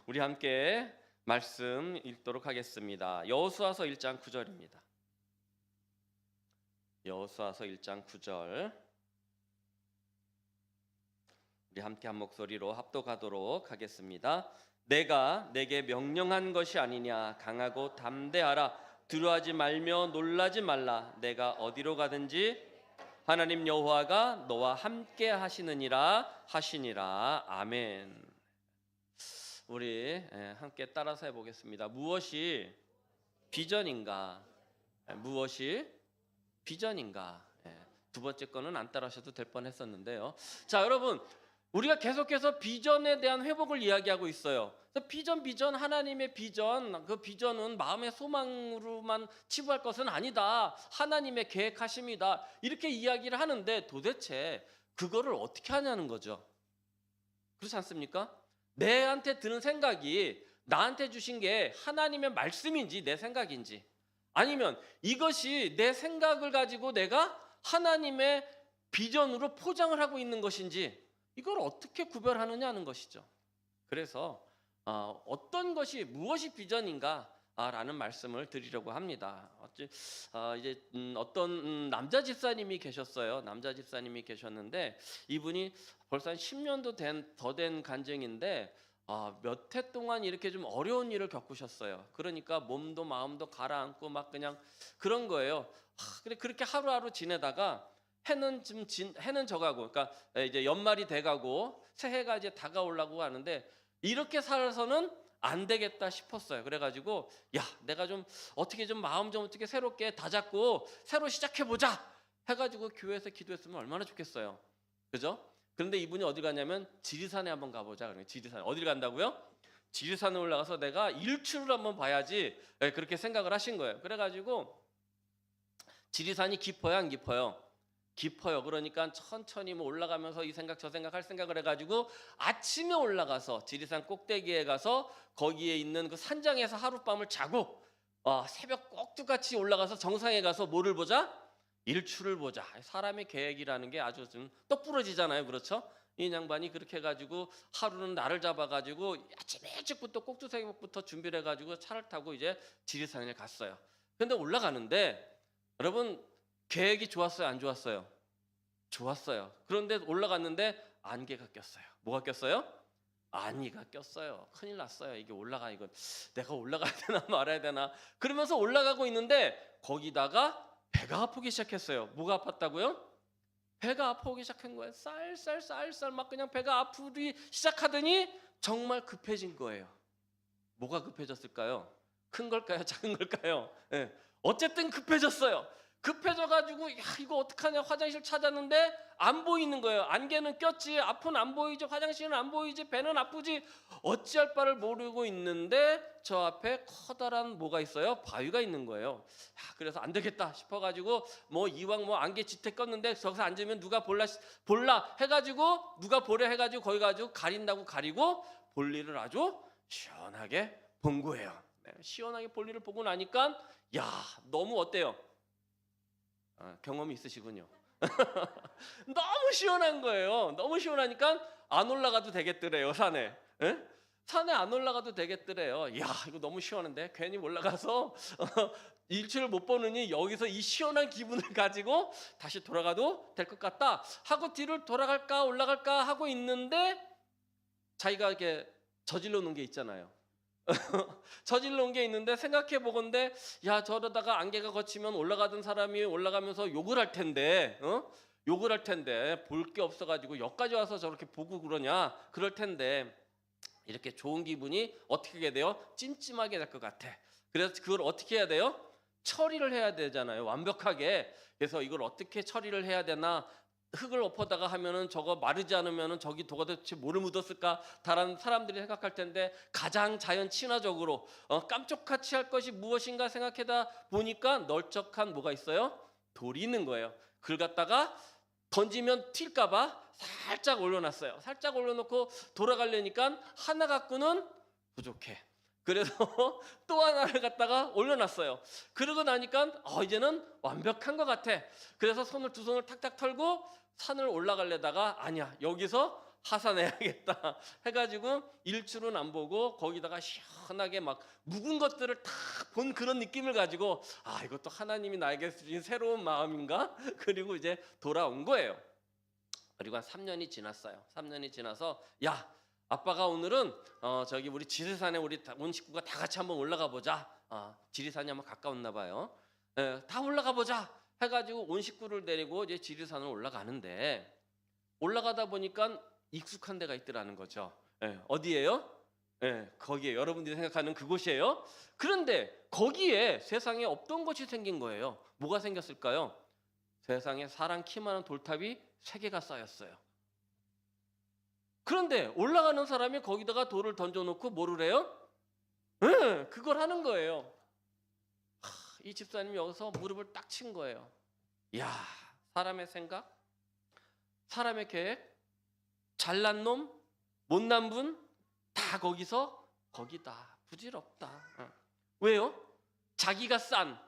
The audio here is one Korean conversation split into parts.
우리 함께 말씀 읽도록 하겠습니다. 여호수아서 1장 9절입니다. 여호수아서 1장 9절. 우리 함께 한 목소리로 합독하도록 하겠습니다. 내가 내게 명령한 것이 아니냐. 강하고 담대하라. 두려워하지 말며 놀라지 말라. 내가 어디로 가든지 하나님 여호와가 너와 함께 하시느니라 하시니라. 아멘. 우리 함께 따라서 해보겠습니다. 무엇이 비전인가? 무엇이 비전인가? 두 번째 거는 안 따라하셔도 될 뻔했었는데요. 자, 여러분, 우리가 계속해서 비전에 대한 회복을 이야기하고 있어요. 그래서 비전, 하나님의 비전, 그 비전은 마음의 소망으로만 치부할 것은 아니다. 하나님의 계획하심이다. 이렇게 이야기를 하는데 도대체 그거를 어떻게 하냐는 거죠. 그렇지 않습니까? 내한테 드는 생각이 나한테 주신 게 하나님의 말씀인지 내 생각인지, 아니면 이것이 내 생각을 가지고 내가 하나님의 비전으로 포장을 하고 있는 것인지, 이걸 어떻게 구별하느냐는 것이죠. 그래서 어떤 것이 무엇이 비전인가 라는 말씀을 드리려고 합니다. 이제 어떤 남자 집사님이 계셨어요. 남자 집사님이 계셨는데 이분이 벌써 한 10년도 더 된 간증인데 몇 해 동안 이렇게 좀 어려운 일을 겪으셨어요. 그러니까 몸도 마음도 가라앉고 막 그냥 그런 거예요. 그렇게 하루하루 지내다가 해는 져가고, 그러니까 이제 연말이 돼가고 새해가 이제 다가오려고 하는데 이렇게 살아서는 안 되겠다 싶었어요. 그래가지고 내가 좀 어떻게 좀 마음 좀 어떻게 새롭게 다잡고 새로 시작해보자 해가지고 교회에서 기도했으면 얼마나 좋겠어요. 그죠? 그런데 이분이 어디 가냐면 지리산에 한번 가보자. 그러면 지리산 어딜 간다고요? 지리산에 올라가서 내가 일출을 한번 봐야지, 그렇게 생각을 하신 거예요. 그래가지고 지리산이 깊어요, 안 깊어요? 깊어요. 그러니까 천천히 올라가면서 이 생각 저 생각 할 생각을 해가지고 아침에 올라가서 지리산 꼭대기에 가서 거기에 있는 그 산장에서 하룻밤을 자고 새벽 꼭두같이 올라가서 정상에 가서 뭐를 보자? 일출을 보자. 사람의 계획이라는 게 아주 좀 똑부러지잖아요. 그렇죠? 이 양반이 그렇게 해가지고 하루는 날을 잡아가지고 아침 일찍부터 꼭두새벽부터 준비를 해가지고 차를 타고 이제 지리산에 갔어요. 근데 올라가는데 여러분, 계획이 좋았어요, 안 좋았어요? 좋았어요. 그런데 올라갔는데 안개가 꼈어요. 뭐가 꼈어요? 안개가 꼈어요. 큰일 났어요. 이게 이거 내가 올라가야 되나 말아야 되나 그러면서 올라가고 있는데 거기다가 배가 아프기 시작했어요. 뭐가 아팠다고요? 배가 아프기 시작한 거예요. 쌀쌀 막 그냥 배가 아프기 시작하더니 정말 급해진 거예요. 뭐가 급해졌을까요? 큰 걸까요? 작은 걸까요? 어쨌든 급해졌어요. 급해져가지고 이거 어떡하냐, 화장실 찾았는데 안 보이는 거예요. 안개는 꼈지, 앞은 안 보이지, 화장실은 안 보이지, 배는 아프지, 어찌할 바를 모르고 있는데 저 앞에 커다란 뭐가 있어요? 바위가 있는 거예요. 그래서 안 되겠다 싶어가지고 이왕 안개 짙게 꼈는데 저기서 앉으면 누가 볼라 해가지고 누가 보려 해가지고 거기 가지고 가린다고 가리고 볼일을 아주 시원하게 본 거예요. 시원하게 볼일을 보고 나니까 너무 어때요? 경험이 있으시군요. 너무 시원한 거예요. 너무 시원하니까 안 올라가도 되겠더래요, 산에. 산에 안 올라가도 되겠더래요. 이거 너무 시원한데 괜히 올라가서 일출을 못 보느니 여기서 이 시원한 기분을 가지고 다시 돌아가도 될 것 같다 하고 뒤를 돌아갈까 올라갈까 하고 있는데 자기가 이렇게 저질러 놓은 게 있잖아요. 저질러 놓은 게 있는데 생각해 보건대 저러다가 안개가 거치면 올라가던 사람이 올라가면서 욕을 할 텐데 볼 게 없어가지고 여기까지 와서 저렇게 보고 그럴 텐데 이렇게 좋은 기분이 어떻게 하게 돼요? 찜찜하게 될 것 같아. 그래서 그걸 어떻게 해야 돼요? 처리를 해야 되잖아요, 완벽하게. 그래서 이걸 어떻게 처리를 해야 되나, 흙을 엎어다가 하면은 저거 마르지 않으면은 저기 도대체 뭐를 묻었을까 다른 사람들이 생각할 텐데 가장 자연 친화적으로 깜짝같이 할 것이 무엇인가 생각하다 보니까 널쩍한 뭐가 있어요? 돌이 있는 거예요. 그걸 갖다가 던지면 튈까봐 살짝 올려놨어요. 살짝 올려놓고 돌아가려니까 하나 갖고는 부족해. 그래서 또 하나를 갖다가 올려놨어요. 그러고 나니까 이제는 완벽한 것 같아. 그래서 두 손을 탁탁 털고 산을 올라가려다가 아니야, 여기서 하산해야겠다 해가지고 일출은 안 보고 거기다가 시원하게 막 묵은 것들을 다 본 그런 느낌을 가지고 이것도 하나님이 나에게 주신 새로운 마음인가? 그리고 이제 돌아온 거예요. 그리고 한 3년이 지났어요. 3년이 지나서 야, 아빠가 오늘은 저기 우리 지리산에 우리 온 식구가 다 같이 한번 올라가 보자. 지리산이 아마 가까웠나 봐요. 다 올라가 보자 해가지고 온 식구를 데리고 이제 지리산을 올라가는데, 올라가다 보니까 익숙한 데가 있더라는 거죠. 어디예요? 거기에 여러분들이 생각하는 그곳이에요. 그런데 거기에 세상에 없던 것이 생긴 거예요. 뭐가 생겼을까요? 세상에 사람 키만한 돌탑이 3개가 쌓였어요. 그런데 올라가는 사람이 거기다가 돌을 던져놓고 뭐를 해요? 그걸 하는 거예요. 이 집사님이 여기서 무릎을 딱 친 거예요. 야, 사람의 생각, 사람의 계획, 잘난 놈, 못난 분 다 거기다 부질없다. 왜요? 자기가 싼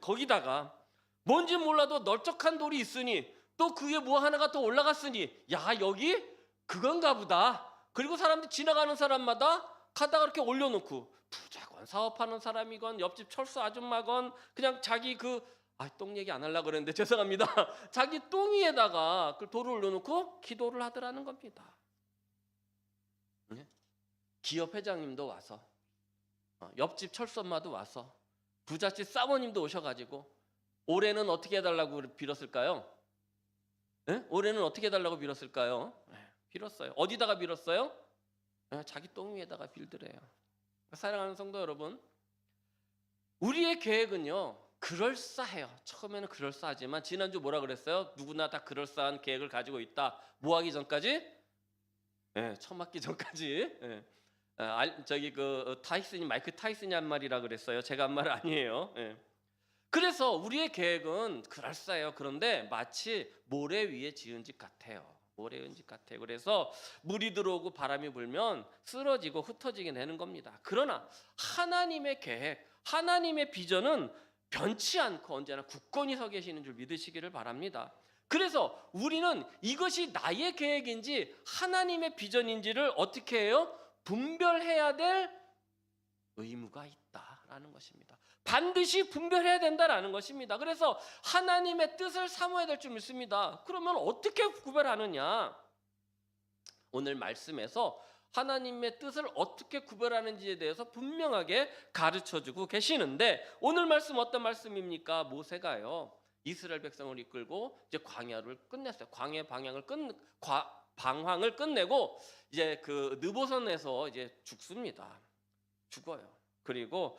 거기다가 뭔지 몰라도 널쩍한 돌이 있으니 또 그 위에 뭐 하나가 더 올라갔으니 야, 여기 그건가 보다. 그리고 사람들이 지나가는 사람마다 가다가 이렇게 올려놓고, 부자건 사업하는 사람이건 옆집 철수 아줌마건 그냥 자기 똥 얘기 안 하려고 그랬는데 죄송합니다. 자기 똥 위에다가 그 돌을 올려놓고 기도를 하더라는 겁니다. 기업 회장님도 와서, 옆집 철수 엄마도 와서, 부잣집 사모님도 오셔가지고 올해는 어떻게 해달라고 빌었을까요? 올해는 어떻게 해달라고 빌었을까요? 빌었어요. 어디다가 빌었어요? 자기 똥 위에다가 빌더래요. 사랑하는 성도 여러분, 우리의 계획은요 그럴싸해요. 처음에는 그럴싸하지만 지난주 뭐라 그랬어요? 누구나 다 그럴싸한 계획을 가지고 있다. 뭐 하기 전까지? 처음 맞기 전까지. 저기 마이크 타이슨이 한 말이라 그랬어요. 제가 한 말 아니에요. 그래서 우리의 계획은 그럴싸해요. 그런데 마치 모래 위에 지은 집 같아요. 모래 위에 집 같아요. 그래서 물이 들어오고 바람이 불면 쓰러지고 흩어지게 되는 겁니다. 그러나 하나님의 계획, 하나님의 비전은 변치 않고 언제나 굳건히 서 계시는 줄 믿으시기를 바랍니다. 그래서 우리는 이것이 나의 계획인지 하나님의 비전인지를 어떻게 해요? 분별해야 될 의무가 있다라는 것입니다. 반드시 분별해야 된다라는 것입니다. 그래서 하나님의 뜻을 사모해야 될 줄 믿습니다. 그러면 어떻게 구별하느냐? 오늘 말씀에서 하나님의 뜻을 어떻게 구별하는지에 대해서 분명하게 가르쳐주고 계시는데, 오늘 말씀 어떤 말씀입니까? 모세가요 이스라엘 백성을 이끌고 이제 광야를 끝냈어요. 광야 방황을 끝내고 이제 그 느보선에서 이제 죽습니다. 죽어요. 그리고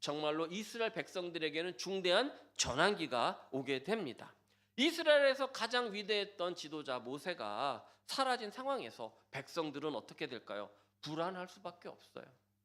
정말로 이스라엘 백성들에게는 중대한 전환기가 오게 됩니다. 이스라엘에서 가장 위대했던 지도자 모세가 사라진 상황에서 백성들은 어떻게 될까요? 불안할 수밖에 없어요.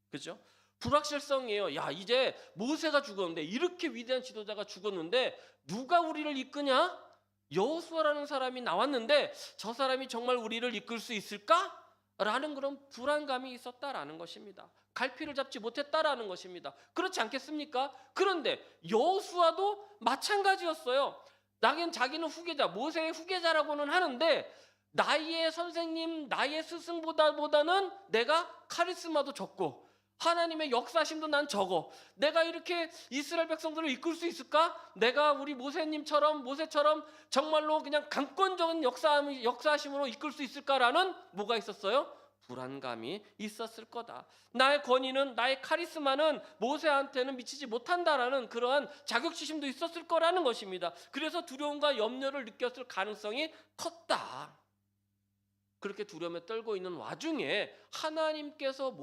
그죠? 불확실성이에요. 야, 이제 모세가 죽었는데, 이렇게 위대한 지도자가 죽었는데 누가 우리를 이끄냐? 여호수아라는 사람이 나왔는데 저 사람이 정말 우리를 이끌 수 있을까? 라는 그런 불안감이 있었다라는 것입니다. 갈피를 잡지 못했다라는 것입니다. 그렇지 않겠습니까? 그런데 여호수아도 마찬가지였어요. 자기는 후계자, 모세의 후계자라고는 하는데 나의 선생님, 나의 스승보다는 내가 카리스마도 적고 하나님의 역사심도 난 적어. 내가 이렇게 이스라엘 백성들을 이끌 수 있을까? 내가 우리 모세처럼 정말로 그냥 강권적인 역사심으로 이끌 수 있을까라는 뭐가 있었어요? 불안감이 있었을 거다. 나의 권위는, 나의 카리스마는 모세한테는 미치지 못한다라는 그러한 자격지심도 있었을 거라는 것입니다. 그래서 두려움과 염려를 느꼈을 가능성이 컸다. 그렇게 두려움에 떨고 있는 와중에 하나님께서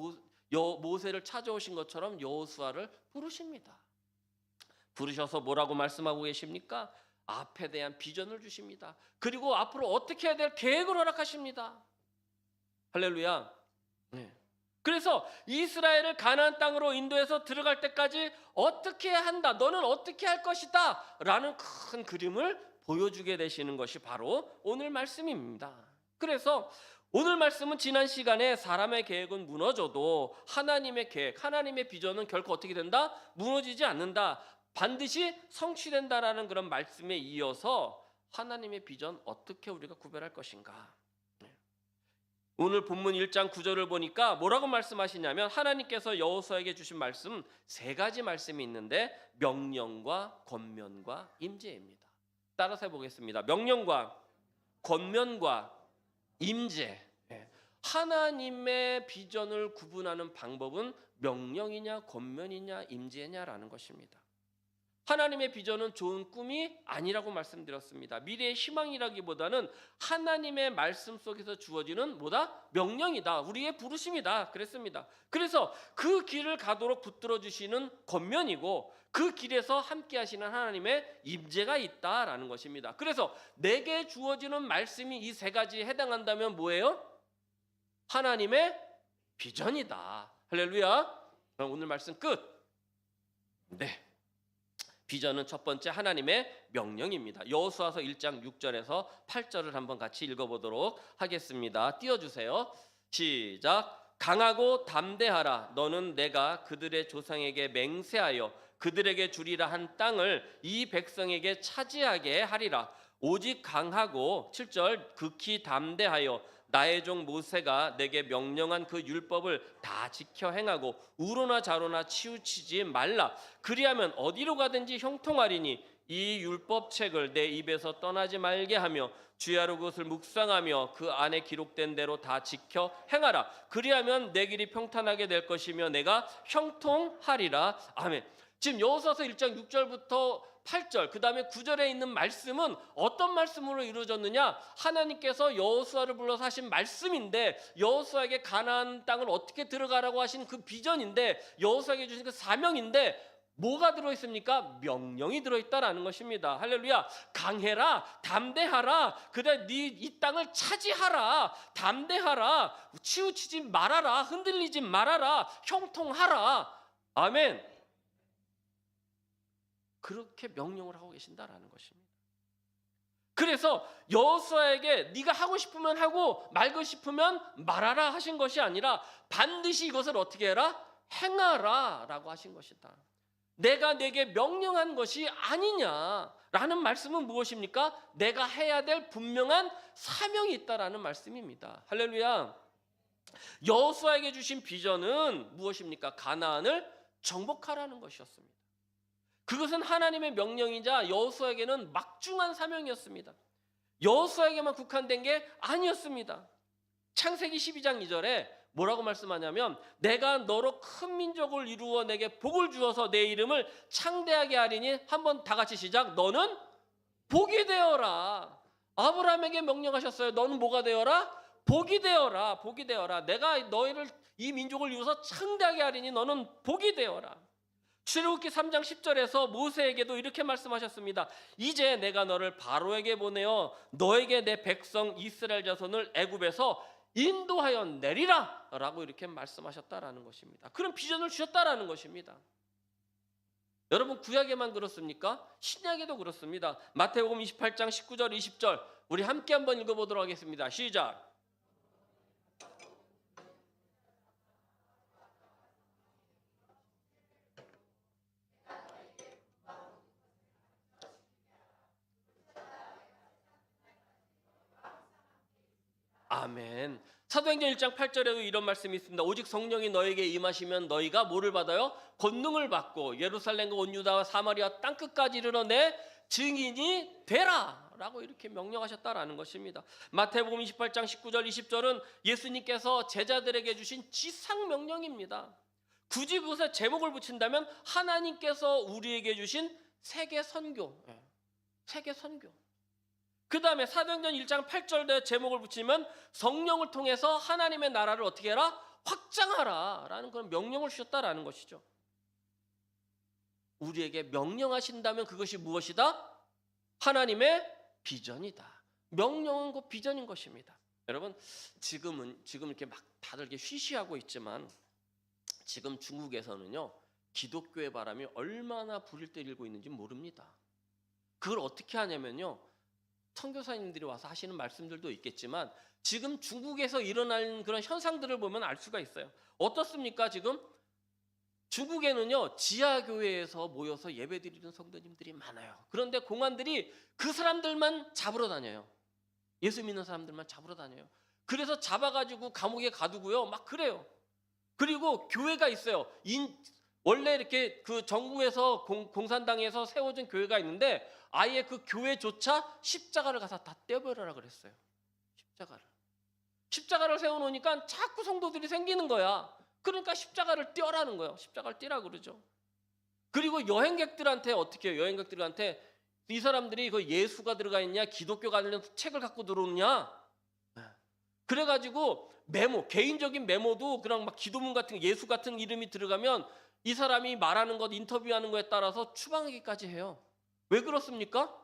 모세를 찾아오신 것처럼 여호수아를 부르십니다. 부르셔서 뭐라고 말씀하고 계십니까? 앞에 대한 비전을 주십니다. 그리고 앞으로 어떻게 해야 될 계획을 허락하십니다. 할렐루야. 그래서 이스라엘을 가나안 땅으로 인도해서 들어갈 때까지 어떻게 해야 한다, 너는 어떻게 할 것이다 라는 큰 그림을 보여주게 되시는 것이 바로 오늘 말씀입니다. 그래서 오늘 말씀은 지난 시간에 사람의 계획은 무너져도 하나님의 계획, 하나님의 비전은 결코 어떻게 된다? 무너지지 않는다. 반드시 성취된다라는 그런 말씀에 이어서 하나님의 비전 어떻게 우리가 구별할 것인가? 오늘 본문 1장 9절을 보니까 뭐라고 말씀하시냐면 하나님께서 여호수아에게 주신 말씀 세 가지 말씀이 있는데 명령과 권면과 임재입니다. 따라서 해보겠습니다. 명령과 권면과 임재. 하나님의 비전을 구분하는 방법은 명령이냐 권면이냐 임재냐라는 것입니다. 하나님의 비전은 좋은 꿈이 아니라고 말씀드렸습니다. 미래의 희망이라기보다는 하나님의 말씀 속에서 주어지는 뭐다? 명령이다. 우리의 부르심이다. 그랬습니다. 그래서 그 길을 가도록 붙들어 주시는 권면이고 그 길에서 함께 하시는 하나님의 임재가 있다라는 것입니다. 그래서 내게 주어지는 말씀이 이 세 가지에 해당한다면 뭐예요? 하나님의 비전이다. 할렐루야. 그럼 오늘 말씀 끝. 네. 비전은 첫 번째 하나님의 명령입니다. 여호수아서 1장 6절에서 8절을 한번 같이 읽어보도록 하겠습니다. 띄워주세요. 시작. 강하고 담대하라. 너는 내가 그들의 조상에게 맹세하여 그들에게 주리라 한 땅을 이 백성에게 차지하게 하리라. 오직 강하고 7절 극히 담대하여 나의 종 모세가 내게 명령한 그 율법을 다 지켜 행하고 우로나 좌로나 치우치지 말라. 그리하면 어디로 가든지 형통하리니 이 율법책을 내 입에서 떠나지 말게 하며 주야로 그것을 묵상하며 그 안에 기록된 대로 다 지켜 행하라. 그리하면 내 길이 평탄하게 될 것이며 내가 형통하리라. 아멘. 지금 여호수아서 1장 6절부터 8절 그 다음에 9절에 있는 말씀은 어떤 말씀으로 이루어졌느냐? 하나님께서 여호수아를 불러서 하신 말씀인데 여호수아에게 가나안 땅을 어떻게 들어가라고 하신 그 비전인데 여호수아에게 주신 그 사명인데 뭐가 들어있습니까? 명령이 들어있다라는 것입니다. 할렐루야. 강해라, 담대하라, 그다음에 네 이 땅을 차지하라, 담대하라, 치우치지 말아라, 흔들리지 말아라, 형통하라. 아멘. 그렇게 명령을 하고 계신다라는 것입니다. 그래서 여호수아에게 네가 하고 싶으면 하고 말고 싶으면 말하라 하신 것이 아니라 반드시 이것을 어떻게 해라? 행하라 라고 하신 것이다. 내가 내게 명령한 것이 아니냐라는 말씀은 무엇입니까? 내가 해야 될 분명한 사명이 있다라는 말씀입니다. 할렐루야. 여호수아에게 주신 비전은 무엇입니까? 가나안을 정복하라는 것이었습니다. 그것은 하나님의 명령이자 여호수아에게는 막중한 사명이었습니다. 여호수아에게만 국한된 게 아니었습니다. 창세기 12장 2절에 뭐라고 말씀하냐면 내가 너로 큰 민족을 이루어 내게 복을 주어서 내 이름을 창대하게 하리니 한번 다 같이 시작. 너는 복이 되어라. 아브라함에게 명령하셨어요. 너는 뭐가 되어라? 복이 되어라. 복이 되어라. 내가 너희를 이 민족을 이루어서 창대하게 하리니 너는 복이 되어라. 출애굽기 3장 10절에서 모세에게도 이렇게 말씀하셨습니다. 이제 내가 너를 바로에게 보내어 너에게 내 백성 이스라엘 자손을 애굽에서 인도하여 내리라 라고 이렇게 말씀하셨다라는 것입니다. 그런 비전을 주셨다라는 것입니다. 여러분 구약에만 그렇습니까? 신약에도 그렇습니다. 마태복음 28장 19절 20절 우리 함께 한번 읽어보도록 하겠습니다. 시작. 아멘. 사도행전 1장 8절에도 이런 말씀이 있습니다. 오직 성령이 너에게 임하시면 너희가 뭐를 받아요? 권능을 받고 예루살렘과 온 유다와 사마리아 땅끝까지 이르러 내 증인이 되라 라고 이렇게 명령하셨다라는 것입니다. 마태복음 28장 19절 20절은 예수님께서 제자들에게 주신 지상명령입니다. 굳이 그것에 제목을 붙인다면 하나님께서 우리에게 주신 세계 선교. 세계 선교. 그 다음에 사도행전 1장 8절에 제목을 붙이면 성령을 통해서 하나님의 나라를 어떻게 해라? 확장하라 라는 그런 명령을 주셨다라는 것이죠. 우리에게 명령하신다면 그것이 무엇이다? 하나님의 비전이다. 명령은 곧 비전인 것입니다. 여러분 지금 이렇게 막 다들 이렇게 쉬쉬하고 있지만 지금 중국에서는요 기독교의 바람이 얼마나 불일 때 일고 있는지 모릅니다. 그걸 어떻게 하냐면요 선교사님들이 와서 하시는 말씀들도 있겠지만 지금 중국에서 일어나는 그런 현상들을 보면 알 수가 있어요. 어떻습니까? 지금 중국에는요 지하교회에서 모여서 예배드리는 성도님들이 많아요. 그런데 공안들이 그 사람들만 잡으러 다녀요. 예수 믿는 사람들만 잡으러 다녀요. 그래서 잡아가지고 감옥에 가두고요 막 그래요. 그리고 교회가 있어요. 원래 이렇게 그 전국에서 공산당에서 세워진 교회가 있는데 아예 그 교회조차 십자가를 가서 다 떼어버려라 그랬어요. 십자가를 세워놓으니까 자꾸 성도들이 생기는 거야. 그러니까 십자가를 떼어라는 거예요. 십자가를 떼라 그러죠. 그리고 여행객들한테 어떻게 해요? 여행객들한테 이 사람들이 그 예수가 들어가 있냐 기독교 관련 책을 갖고 들어오느냐, 그래가지고 메모, 개인적인 메모도 그냥 막 기도문 같은 예수 같은 이름이 들어가면 이 사람이 말하는 것, 인터뷰하는 거에 따라서 추방하기까지 해요. 왜 그렇습니까?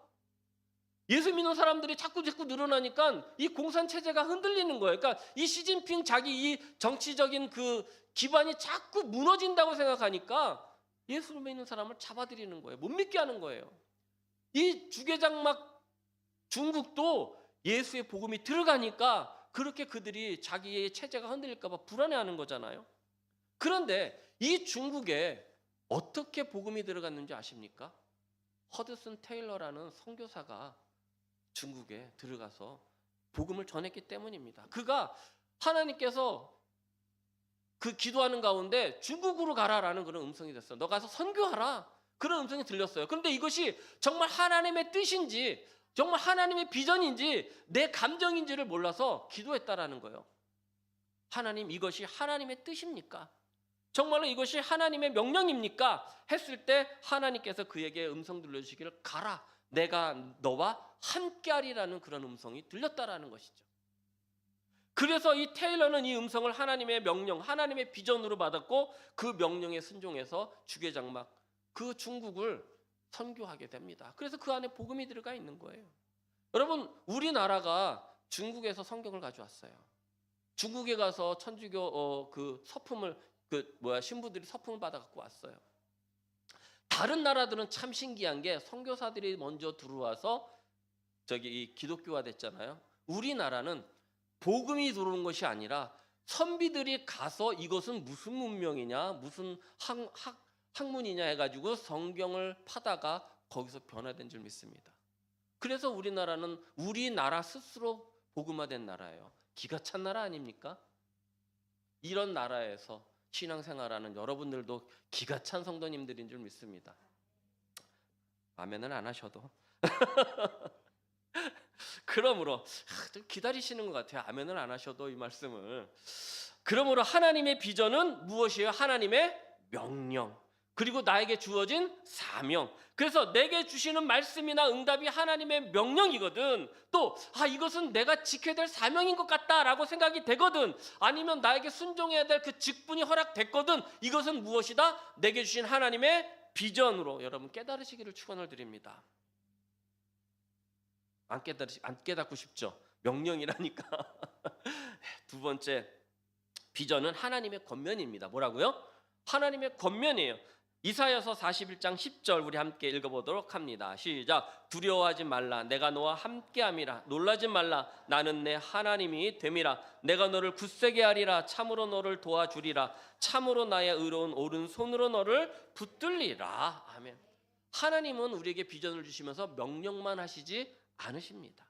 예수 믿는 사람들이 자꾸 늘어나니까 이 공산 체제가 흔들리는 거예요. 그러니까 이 시진핑 자기 이 정치적인 그 기반이 자꾸 무너진다고 생각하니까 예수 믿는 사람을 잡아들이는 거예요. 못 믿게 하는 거예요. 이 주계장막 중국도 예수의 복음이 들어가니까 그렇게 그들이 자기의 체제가 흔들릴까 봐 불안해하는 거잖아요. 그런데 이 중국에 어떻게 복음이 들어갔는지 아십니까? 허드슨 테일러라는 선교사가 중국에 들어가서 복음을 전했기 때문입니다. 그가 하나님께서 그 기도하는 가운데 중국으로 가라라는 그런 음성이 됐어요. 너 가서 선교하라. 그런 음성이 들렸어요. 그런데 이것이 정말 하나님의 뜻인지 정말 하나님의 비전인지 내 감정인지를 몰라서 기도했다라는 거예요. 하나님, 이것이 하나님의 뜻입니까? 정말로 이것이 하나님의 명령입니까? 했을 때 하나님께서 그에게 음성 들려주시기를 가라. 내가 너와 함께하리라는 그런 음성이 들렸다라는 것이죠. 그래서 이 테일러는 이 음성을 하나님의 명령, 하나님의 비전으로 받았고 그 명령에 순종해서 주계장막 그 중국을 선교하게 됩니다. 그래서 그 안에 복음이 들어가 있는 거예요. 여러분, 우리나라가 중국에서 성경을 가져왔어요. 중국에 가서 천주교 그 서품을 신부들이 서품을 받아 갖고 왔어요. 다른 나라들은 참 신기한 게 선교사들이 먼저 들어와서 이 기독교화 됐잖아요. 우리나라는 복음이 들어온 것이 아니라 선비들이 가서 이것은 무슨 문명이냐, 무슨 학문이냐 해가지고 성경을 파다가 거기서 변화된 줄 믿습니다. 그래서 우리나라는 우리나라 스스로 복음화된 나라예요. 기가 찬 나라 아닙니까? 이런 나라에서 신앙생활하는 여러분들도 기가 찬 성도님들인 줄 믿습니다. 아멘은 안 하셔도 그러므로 좀 기다리시는 것 같아요. 아멘을 안 하셔도 이 말씀을. 그러므로 하나님의 비전은 무엇이에요? 하나님의 명령, 그리고 나에게 주어진 사명. 그래서 내게 주시는 말씀이나 응답이 하나님의 명령이거든. 또 이것은 내가 지켜야 될 사명인 것 같다라고 생각이 되거든. 아니면 나에게 순종해야 될 그 직분이 허락됐거든. 이것은 무엇이다? 내게 주신 하나님의 비전으로 여러분 깨달으시기를 축원을 드립니다. 안 깨닫고 싶죠? 명령이라니까. 두 번째 비전은 하나님의 권면입니다. 뭐라고요? 하나님의 권면이에요. 이사야서 41장 10절 우리 함께 읽어보도록 합니다. 시작. 두려워하지 말라. 내가 너와 함께함이라. 놀라지 말라. 나는 내 하나님이 됨이라. 내가 너를 굳세게 하리라. 참으로 너를 도와주리라. 참으로 나의 의로운 오른손으로 너를 붙들리라. 아멘. 하나님은 우리에게 비전을 주시면서 명령만 하시지 않으십니다.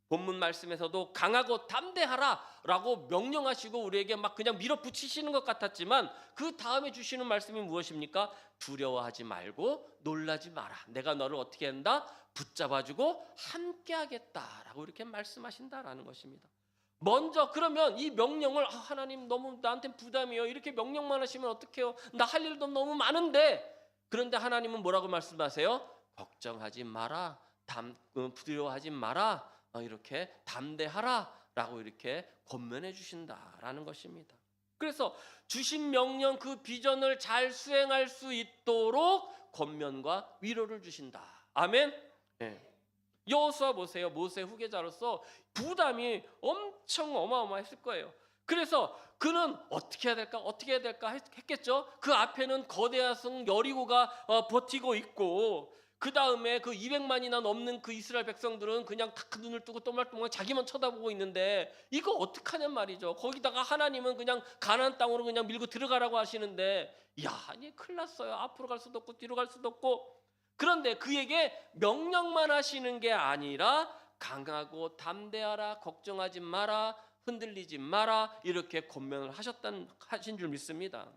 본문 말씀에서도 강하고 담대하라 라고 명령하시고 우리에게 막 그냥 밀어붙이시는 것 같았지만 그 다음에 주시는 말씀이 무엇입니까? 두려워하지 말고 놀라지 마라. 내가 너를 어떻게 한다? 붙잡아주고 함께 하겠다라고 이렇게 말씀하신다라는 것입니다. 먼저 그러면 이 명령을 하나님 너무 나한테 부담이에요. 이렇게 명령만 하시면 어떡해요? 나 할 일도 너무 많은데. 그런데 하나님은 뭐라고 말씀하세요? 걱정하지 마라. 두려워하지 마라. 이렇게 담대하라라고 이렇게 권면해 주신다라는 것입니다. 그래서 주신 명령 그 비전을 잘 수행할 수 있도록 권면과 위로를 주신다. 아멘. 네. 여호수아 보세요. 모세 후계자로서 부담이 엄청 어마어마했을 거예요. 그래서 그는 어떻게 해야 될까 했겠죠. 그 앞에는 거대한 성 여리고가 버티고 있고 그 다음에 그 200만이나 넘는 그 이스라엘 백성들은 그냥 탁 눈을 뜨고 또말또말 자기만 쳐다보고 있는데 이거 어떡하냔 말이죠. 거기다가 하나님은 그냥 가나안 땅으로 그냥 밀고 들어가라고 하시는데, 야, 아니 큰일 났어요. 앞으로 갈 수도 없고 뒤로 갈 수도 없고. 그런데 그에게 명령만 하시는 게 아니라 강하고 담대하라, 걱정하지 마라, 흔들리지 마라, 이렇게 권면을 하신 줄 믿습니다.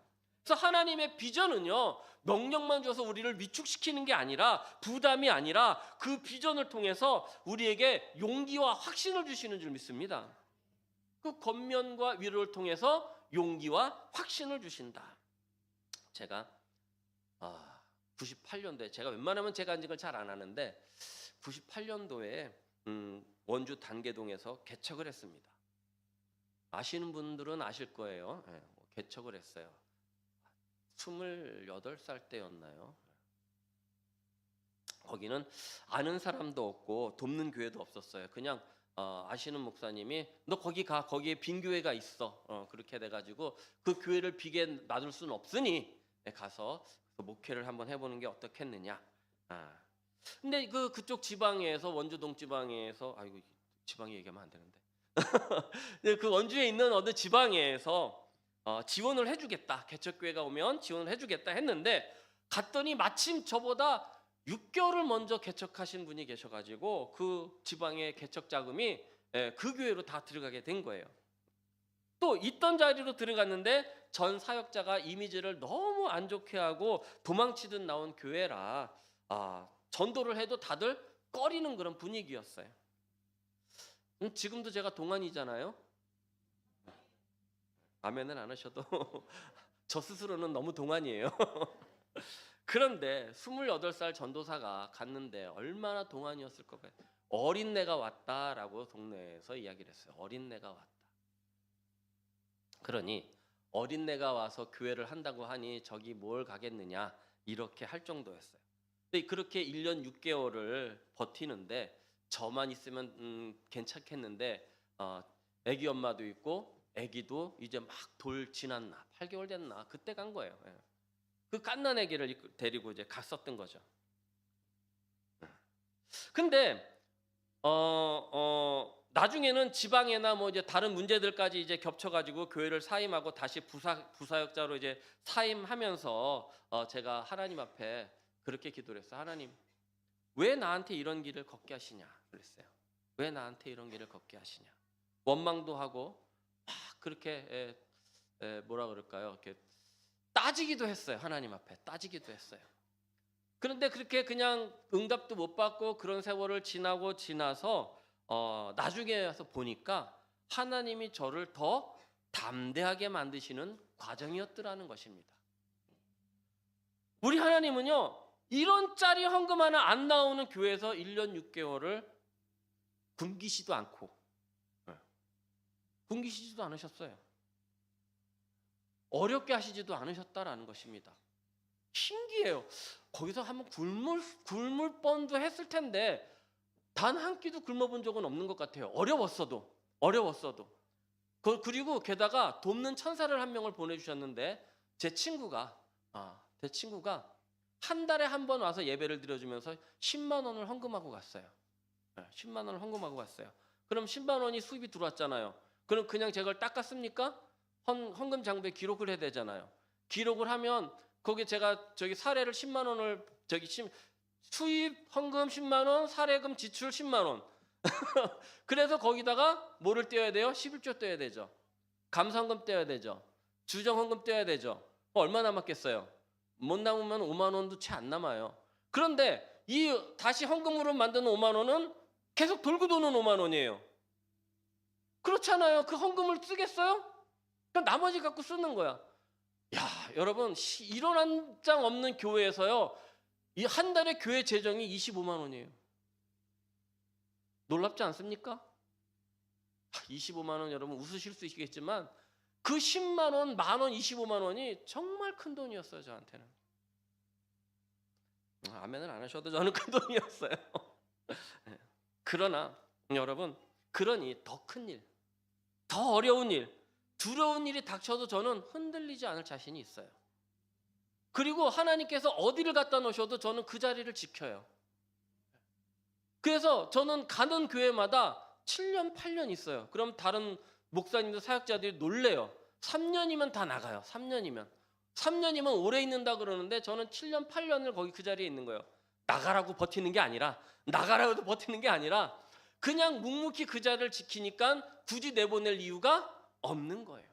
그래서 하나님의 비전은요, 명령만 줘서 우리를 위축시키는 게 아니라, 부담이 아니라 그 비전을 통해서 우리에게 용기와 확신을 주시는 줄 믿습니다. 그 권면과 위로를 통해서 용기와 확신을 주신다. 제가 98년도에, 제가 웬만하면 제가 한 적을 잘 안 하는데 98년도에 원주 단계동에서 개척을 했습니다. 아시는 분들은 아실 거예요. 개척을 했어요. 28살 때였나요? 거기는 아는 사람도 없고 돕는 교회도 없었어요. 그냥 아시는 목사님이 너 거기 가, 거기에 빈 교회가 있어, 그렇게 돼가지고 그 교회를 비게 놔둘 수는 없으니 가서 목회를 한번 해보는 게 어떻겠느냐. 근데 그쪽 지방에서, 원주동 지방에서, 아이고 지방이 얘기하면 안 되는데 그 원주에 있는 어느 지방에서 지원을 해주겠다, 개척교회가 오면 지원을 해주겠다 했는데, 갔더니 마침 저보다 6개월을 먼저 개척하신 분이 계셔가지고 그 지방의 개척 자금이 그 교회로 다 들어가게 된 거예요. 또 있던 자리로 들어갔는데 전 사역자가 이미지를 너무 안 좋게 하고 도망치듯 나온 교회라 전도를 해도 다들 꺼리는 그런 분위기였어요. 지금도 제가 동안이잖아요. 아멘은 안 하셔도 저 스스로는 너무 동안이에요. 그런데 28살 전도사가 갔는데 얼마나 동안이었을 것 같아요. 어린내가 왔다라고 동네에서 이야기를 했어요. 어린내가 왔다. 그러니 어린내가 와서 교회를 한다고 하니 저기 뭘 가겠느냐, 이렇게 할 정도였어요. 근데 그렇게 1년 6개월을 버티는데 저만 있으면 괜찮겠는데 애기 엄마도 있고, 애기도 이제 막 돌 지났나 8개월 됐나 그때 간 거예요. 그 갓난 애기를 데리고 이제 갔었던 거죠. 근데 나중에는 지방에나 뭐 이제 다른 문제들까지 이제 겹쳐가지고 교회를 사임하고 다시 부사역자로 이제 사임하면서 제가 하나님 앞에 그렇게 기도를 했어요. 하나님, 왜 나한테 이런 길을 걷게 하시냐 그랬어요. 왜 나한테 이런 길을 걷게 하시냐. 원망도 하고 막 그렇게 뭐라 그럴까요? 이렇게 따지기도 했어요. 하나님 앞에 따지기도 했어요. 그런데 그렇게 그냥 응답도 못 받고 그런 세월을 지나서 나중에 와서 보니까 하나님이 저를 더 담대하게 만드시는 과정이었더라는 것입니다. 우리 하나님은요, 이런 짤이 헌금 하나 안 나오는 교회에서 1년 6개월을 굶기시도 않고, 굶기시지도 않으셨어요. 어렵게 하시지도 않으셨다라는 것입니다. 신기해요. 거기서 한번 굶을 뻔도 했을 텐데 단 한 끼도 굶어본 적은 없는 것 같아요. 어려웠어도. 그리고 게다가 돕는 천사를 한 명을 보내주셨는데 제 친구가 한 달에 한 번 와서 예배를 드려주면서 10만 원을 헌금하고 갔어요. 10만 원을 헌금하고 갔어요. 그럼 10만 원이 수입이 들어왔잖아요. 그럼 그냥 제가 닦았습니까? 헌금 장부에 기록을 해야 되잖아요. 기록을 하면 거기 제가 사례를 10만 원을 수입 헌금 10만 원, 사례금 지출 10만 원. 그래서 거기다가 뭐를 떼어야 돼요? 11조 떼어야 되죠. 감사헌금 떼어야 되죠. 주정헌금 떼어야 되죠. 얼마 남았겠어요? 못 남으면 5만 원도 채 안 남아요. 그런데 이 다시 헌금으로 만드는 5만 원은 계속 돌고 도는 5만 원이에요. 그렇잖아요. 그 헌금을 쓰겠어요? 그럼 나머지 갖고 쓰는 거야. 야, 여러분, 이런 한 장 없는 교회에서요, 이 한 달에 교회 재정이 25만 원이에요. 놀랍지 않습니까? 25만 원, 여러분 웃으실 수 있겠지만 그 10만 원, 만 원, 25만 원이 정말 큰 돈이었어요, 저한테는. 아멘을 안 하셔도 저는 큰 돈이었어요. 그러나 여러분, 그러니 더 큰 일, 더 어려운 일, 두려운 일이 닥쳐도 저는 흔들리지 않을 자신이 있어요. 그리고 하나님께서 어디를 갖다 놓으셔도 저는 그 자리를 지켜요. 그래서 저는 가는 교회마다 7년, 8년 있어요. 그럼 다른 목사님들, 사역자들이 놀래요. 3년이면 다 나가요. 3년이면 오래 있는다 그러는데 저는 7년, 8년을 거기 그 자리에 있는 거예요. 나가라고 버티는 게 아니라, 나가라고도 버티는 게 아니라 그냥 묵묵히 그 자리를 지키니까 굳이 내보낼 이유가 없는 거예요.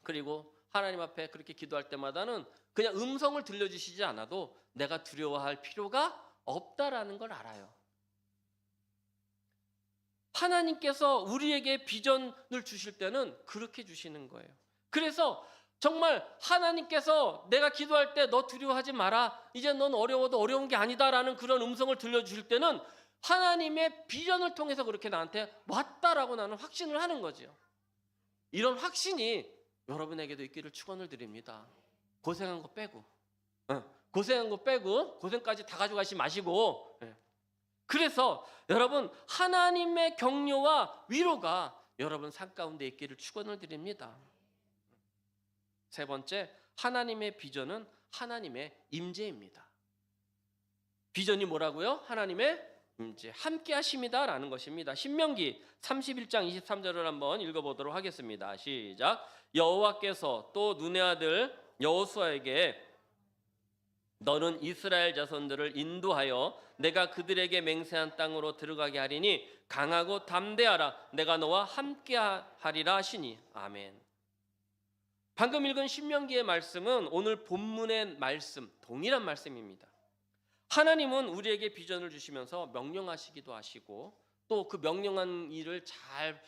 그리고 하나님 앞에 그렇게 기도할 때마다는 그냥 음성을 들려주시지 않아도 내가 두려워할 필요가 없다라는 걸 알아요. 하나님께서 우리에게 비전을 주실 때는 그렇게 주시는 거예요. 그래서 정말 하나님께서 내가 기도할 때 너 두려워하지 마라, 이제 넌 어려워도 어려운 게 아니다라는 그런 음성을 들려주실 때는 하나님의 비전을 통해서 그렇게 나한테 왔다라고 나는 확신을 하는 거죠. 이런 확신이 여러분에게도 있기를 축원을 드립니다. 고생한 거 빼고, 고생한 거 빼고 고생까지 다 가져가지 마시고. 그래서 여러분, 하나님의 격려와 위로가 여러분 삶 가운데 있기를 축원을 드립니다. 세 번째, 하나님의 비전은 하나님의 임재입니다. 비전이 뭐라고요? 하나님의 임재, 함께 하심이다라는 것입니다. 신명기 31장 23절을 한번 읽어보도록 하겠습니다. 시작. 여호와께서 또 눈의 아들 여호수아에게 너는 이스라엘 자손들을 인도하여 내가 그들에게 맹세한 땅으로 들어가게 하리니 강하고 담대하라, 내가 너와 함께 하리라 하시니. 아멘. 방금 읽은 신명기의 말씀은 오늘 본문의 말씀, 동일한 말씀입니다. 하나님은 우리에게 비전을 주시면서 명령하시기도 하시고 또 그 명령한 일을 잘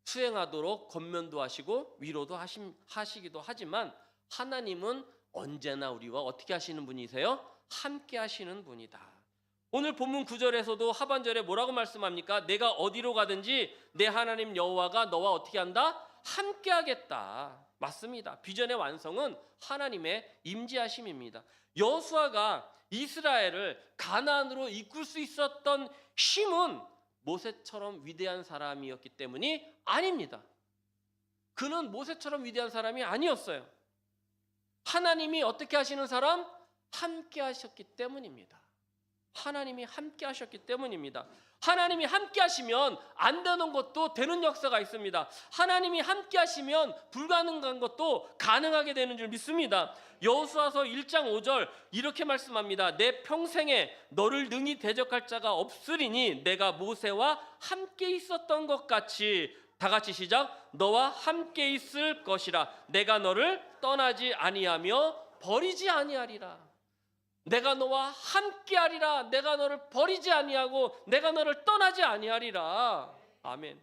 수행하도록 권면도 하시고 위로도 하시기도 하지만 하나님은 언제나 우리와 어떻게 하시는 분이세요? 함께 하시는 분이다. 오늘 본문 9절에서도 하반절에 뭐라고 말씀합니까? 내가 어디로 가든지 내 하나님 여호와가 너와 어떻게 한다? 함께 하겠다. 맞습니다. 비전의 완성은 하나님의 임재하심입니다. 여호수아가 이스라엘을 가나안으로 이끌 수 있었던 힘은 모세처럼 위대한 사람이었기 때문이 아닙니다. 그는 모세처럼 위대한 사람이 아니었어요. 하나님이 어떻게 하시는 사람? 함께 하셨기 때문입니다. 하나님이 함께 하셨기 때문입니다. 하나님이 함께 하시면 안 되는 것도 되는 역사가 있습니다. 하나님이 함께 하시면 불가능한 것도 가능하게 되는 줄 믿습니다. 여호수아서 1장 5절 이렇게 말씀합니다. 내 평생에 너를 능히 대적할 자가 없으리니 내가 모세와 함께 있었던 것 같이, 다 같이 시작. 너와 함께 있을 것이라. 내가 너를 떠나지 아니하며 버리지 아니하리라. 내가 너와 함께하리라. 내가 너를 버리지 아니하고 내가 너를 떠나지 아니하리라. 아멘.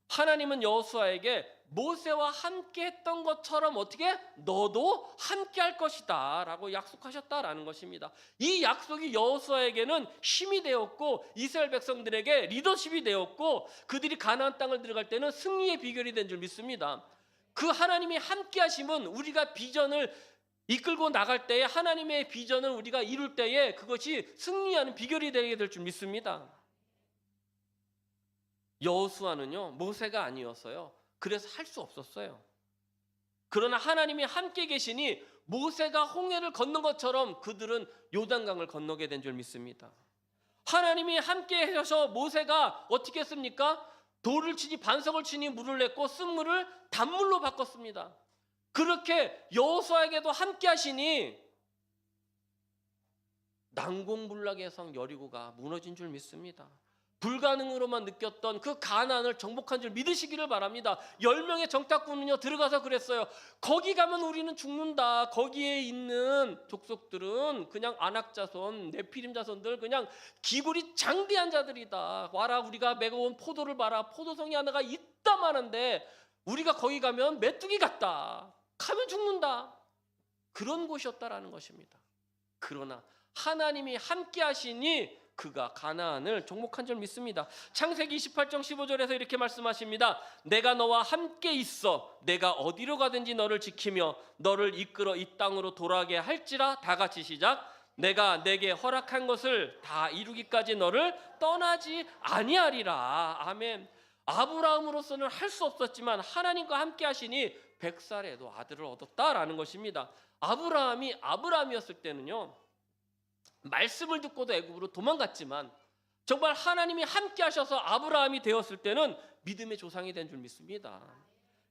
하나님은 여호수아에게 모세와 함께했던 것처럼 어떻게 너도 함께할 것이다 라고 약속하셨다라는 것입니다. 이 약속이 여호수아에게는 힘이 되었고 이스라엘 백성들에게 리더십이 되었고 그들이 가나안 땅을 들어갈 때는 승리의 비결이 된 줄 믿습니다. 그 하나님이 함께하심은 우리가 비전을 이끌고 나갈 때에, 하나님의 비전을 우리가 이룰 때에 그것이 승리하는 비결이 되게 될 줄 믿습니다. 여호수아는요 모세가 아니었어요. 그래서 할 수 없었어요. 그러나 하나님이 함께 계시니 모세가 홍해를 건넌 것처럼 그들은 요단강을 건너게 된 줄 믿습니다. 하나님이 함께 하셔서 모세가 어떻게 했습니까? 돌을 치니 반석을 치니 물을 냈고 쓴물을 단물로 바꿨습니다. 그렇게 여호수아에게도 함께 하시니 난공불락의 성 여리고가 무너진 줄 믿습니다. 불가능으로만 느꼈던 그 가나안을 정복한 줄 믿으시기를 바랍니다. 10명의 정탐꾼은요 들어가서 그랬어요. 거기 가면 우리는 죽는다. 거기에 있는 족속들은 그냥 안악자손, 네피림 자손들, 그냥 기골이 장대한 자들이다. 와라, 우리가 메가온 포도를 봐라. 포도송이 하나가 이따만한데 우리가 거기 가면 메뚜기 같다. 가면 죽는다. 그런 곳이었다라는 것입니다. 그러나 하나님이 함께 하시니 그가 가나안을 정복한 줄 믿습니다. 창세기 28장 15절에서 이렇게 말씀하십니다. 내가 너와 함께 있어 내가 어디로 가든지 너를 지키며 너를 이끌어 이 땅으로 돌아가게 할지라. 다 같이 시작. 내가 내게 허락한 것을 다 이루기까지 너를 떠나지 아니하리라. 아멘. 아브라함으로서는 할 수 없었지만 하나님과 함께 하시니 100살에도 아들을 얻었다라는 것입니다. 아브라함이 아브라함이었을 때는요, 말씀을 듣고도 애굽으로 도망갔지만 정말 하나님이 함께 하셔서 아브라함이 되었을 때는 믿음의 조상이 된 줄 믿습니다.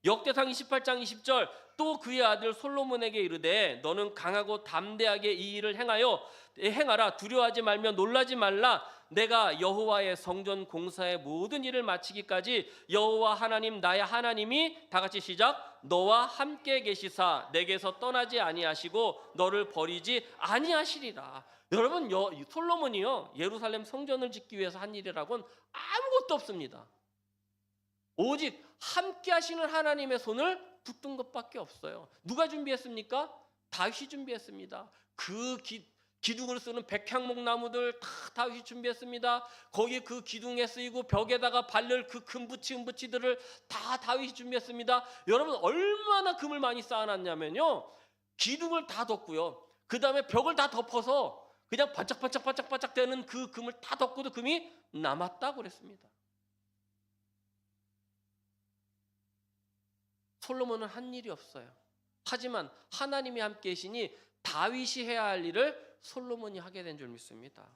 역대상 28장 20절, 또 그의 아들 솔로몬에게 이르되 너는 강하고 담대하게 이 일을 행하라. 두려워하지 말며 놀라지 말라. 내가 여호와의 성전 공사의 모든 일을 마치기까지 여호와 하나님 나의 하나님이, 다 같이 시작, 너와 함께 계시사 내게서 떠나지 아니하시고 너를 버리지 아니하시리라. 여러분, 솔로몬이요, 예루살렘 성전을 짓기 위해서 한 일이라고는 아무것도 없습니다. 오직 함께 하시는 하나님의 손을 붙든 것밖에 없어요. 누가 준비했습니까? 다윗이 준비했습니다. 그 기둥을 쓰는 백향목나무들 다 다윗이 준비했습니다. 거기 그 기둥에 쓰이고 벽에다가 바를 그 금붙이들을 다 다윗이 준비했습니다. 여러분, 얼마나 금을 많이 쌓아놨냐면요, 기둥을 다 덮고요, 그 다음에 벽을 다 덮어서 그냥 반짝반짝 되는 그 금을 다 덮고도 금이 남았다고 그랬습니다. 솔로몬은 한 일이 없어요. 하지만 하나님이 함께 계시니 다윗이 해야 할 일을 솔로몬이 하게 된 줄 믿습니다.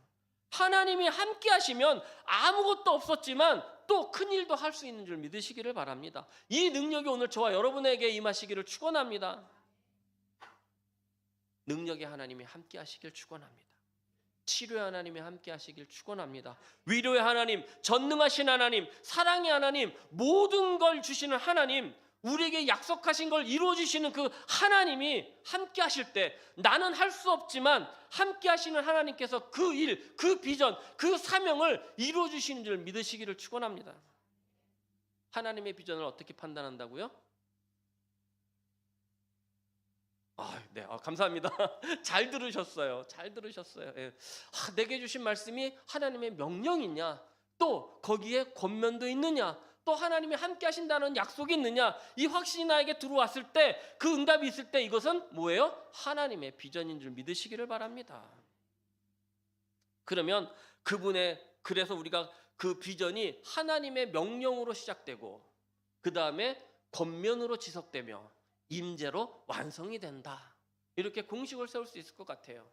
하나님이 함께 하시면 아무것도 없었지만 또 큰 일도 할 수 있는 줄 믿으시기를 바랍니다. 이 능력이 오늘 저와 여러분에게 임하시기를 축원합니다. 능력의 하나님이 함께 하시길 축원합니다. 치료의 하나님이 함께 하시길 축원합니다. 위로의 하나님, 전능하신 하나님, 사랑의 하나님, 모든 걸 주시는 하나님, 우리에게 약속하신 걸 이루어주시는 그 하나님이 함께 하실 때 나는 할 수 없지만 함께 하시는 하나님께서 그 일, 그 비전, 그 사명을 이루어주시는 줄 믿으시기를 축원합니다. 하나님의 비전을 어떻게 판단한다고요? 네, 감사합니다. 잘 들으셨어요. 예. 내게 주신 말씀이 하나님의 명령이냐, 또 거기에 권면도 있느냐, 또 하나님이 함께 하신다는 약속이 있느냐, 이 확신이 나에게 들어왔을 때, 그 응답이 있을 때 이것은 뭐예요? 하나님의 비전인 줄 믿으시기를 바랍니다. 그러면 그래서 우리가 그 비전이 하나님의 명령으로 시작되고 그 다음에 권면으로 지속되며 임재로 완성이 된다, 이렇게 공식을 세울 수 있을 것 같아요.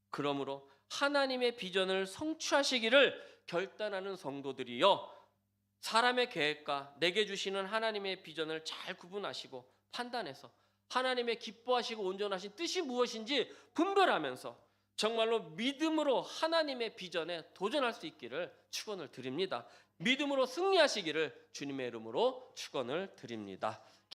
그러므로 하나님의 비전을 성취하시기를 결단하는 성도들이요, 사람의 계획과 내게 주시는 하나님의 비전을 잘 구분하시고 판단해서 하나님의 기뻐하시고 온전하신 뜻이 무엇인지 분별하면서 정말로 믿음으로 하나님의 비전에 도전할 수 있기를 축원을 드립니다. 믿음으로 승리하시기를 주님의 이름으로 축원을 드립니다.